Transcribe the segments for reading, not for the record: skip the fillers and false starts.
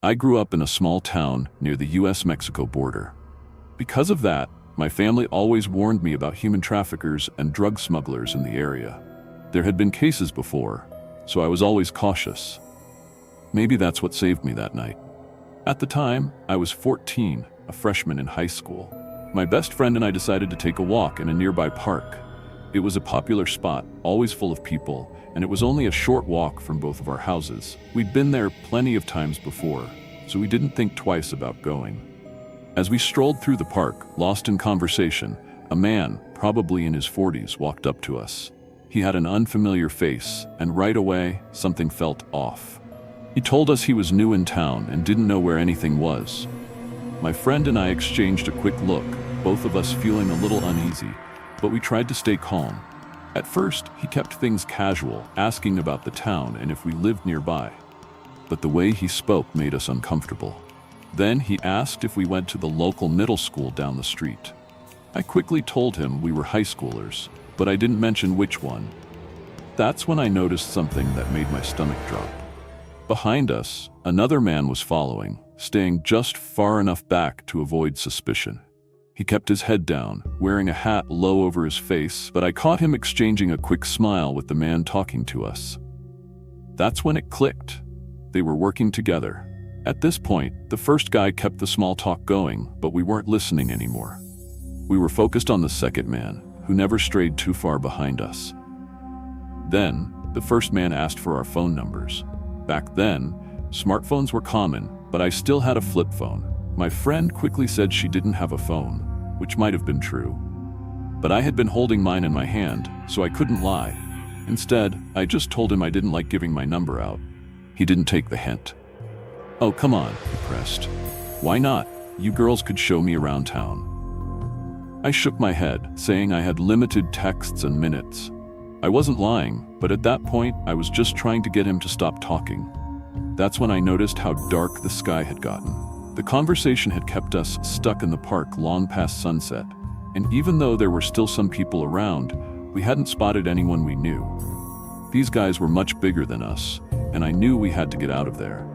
I grew up in a small town near the US-Mexico border. Because of that, my family always warned me about human traffickers and drug smugglers in the area. There had been cases before, so I was always cautious. Maybe that's what saved me that night. At the time, I was 14, a freshman in high school. My best friend and I decided to take a walk in a nearby park. It was a popular spot, always full of people, and it was only a short walk from both of our houses. We'd been there plenty of times before, so we didn't think twice about going. As we strolled through the park, lost in conversation, a man, probably in his 40s, walked up to us. He had an unfamiliar face, and right away, something felt off. He told us he was new in town and didn't know where anything was. My friend and I exchanged a quick look, both of us feeling a little uneasy, but we tried to stay calm. At first, he kept things casual, asking about the town and if we lived nearby. But the way he spoke made us uncomfortable. Then he asked if we went to the local middle school down the street. I quickly told him we were high schoolers, but I didn't mention which one. That's when I noticed something that made my stomach drop. Behind us, another man was following, staying just far enough back to avoid suspicion. He kept his head down, wearing a hat low over his face, but I caught him exchanging a quick smile with the man talking to us. That's when it clicked. They were working together. At this point, the first guy kept the small talk going, but we weren't listening anymore. We were focused on the second man, who never strayed too far behind us. Then, the first man asked for our phone numbers. Back then, smartphones were common, but I still had a flip phone. My friend quickly said she didn't have a phone, which might have been true. But I had been holding mine in my hand, so I couldn't lie. Instead, I just told him I didn't like giving my number out. He didn't take the hint. "Oh, come on," he pressed. "Why not? You girls could show me around town." I shook my head, saying I had limited texts and minutes. I wasn't lying, but at that point, I was just trying to get him to stop talking. That's when I noticed how dark the sky had gotten. The conversation had kept us stuck in the park long past sunset, and even though there were still some people around, we hadn't spotted anyone we knew. These guys were much bigger than us, and I knew we had to get out of there.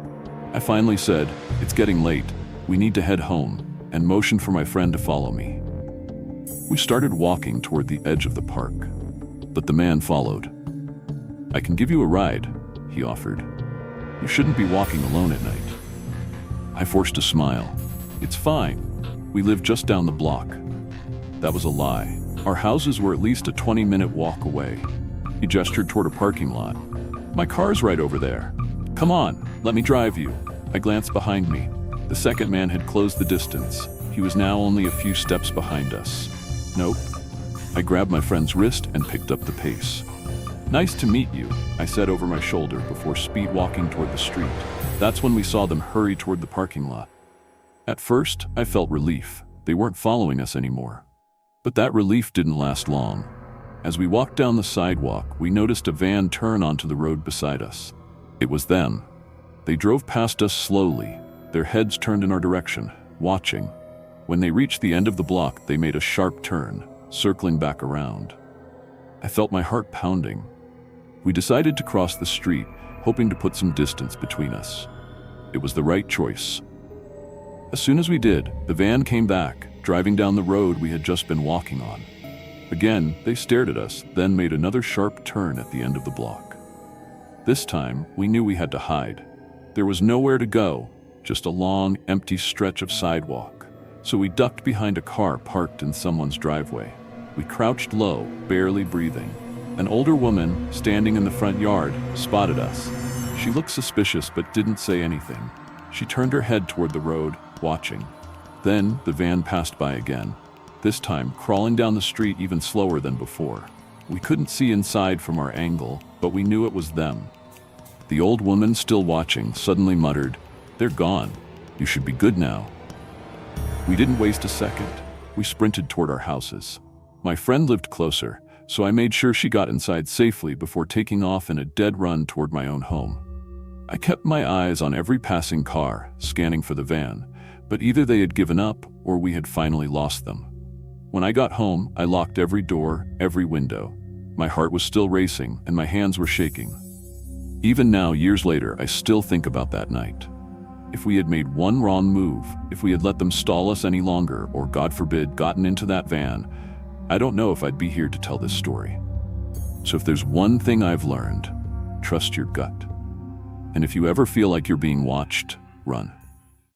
I finally said, "It's getting late, we need to head home," and motioned for my friend to follow me. We started walking toward the edge of the park, but the man followed. "I can give you a ride," he offered. "You shouldn't be walking alone at night." I forced a smile. "It's fine. We live just down the block." That was a lie. Our houses were at least a 20-minute walk away. He gestured toward a parking lot. "My car's right over there. Come on, let me drive you." I glanced behind me. The second man had closed the distance. He was now only a few steps behind us. "Nope." I grabbed my friend's wrist and picked up the pace. "Nice to meet you," I said over my shoulder before speed walking toward the street. That's when we saw them hurry toward the parking lot. At first, I felt relief. They weren't following us anymore. But that relief didn't last long. As we walked down the sidewalk, we noticed a van turn onto the road beside us. It was them. They drove past us slowly, their heads turned in our direction, watching. When they reached the end of the block, they made a sharp turn, circling back around. I felt my heart pounding. We decided to cross the street, hoping to put some distance between us. It was the right choice. As soon as we did, the van came back, driving down the road we had just been walking on. Again, they stared at us, then made another sharp turn at the end of the block. This time, we knew we had to hide. There was nowhere to go, just a long, empty stretch of sidewalk. So we ducked behind a car parked in someone's driveway. We crouched low, barely breathing. An older woman, standing in the front yard, spotted us. She looked suspicious but didn't say anything. She turned her head toward the road, watching. Then the van passed by again, this time crawling down the street even slower than before. We couldn't see inside from our angle, but we knew it was them. The old woman, still watching, suddenly muttered, "They're gone. You should be good now." We didn't waste a second. We sprinted toward our houses. My friend lived closer, so I made sure she got inside safely before taking off in a dead run toward my own home. I kept my eyes on every passing car, scanning for the van, but either they had given up or we had finally lost them. When I got home, I locked every door, every window. My heart was still racing and my hands were shaking. Even now, years later, I still think about that night. If we had made one wrong move, if we had let them stall us any longer, or God forbid, gotten into that van, I don't know if I'd be here to tell this story. So if there's one thing I've learned, trust your gut. And if you ever feel like you're being watched, run.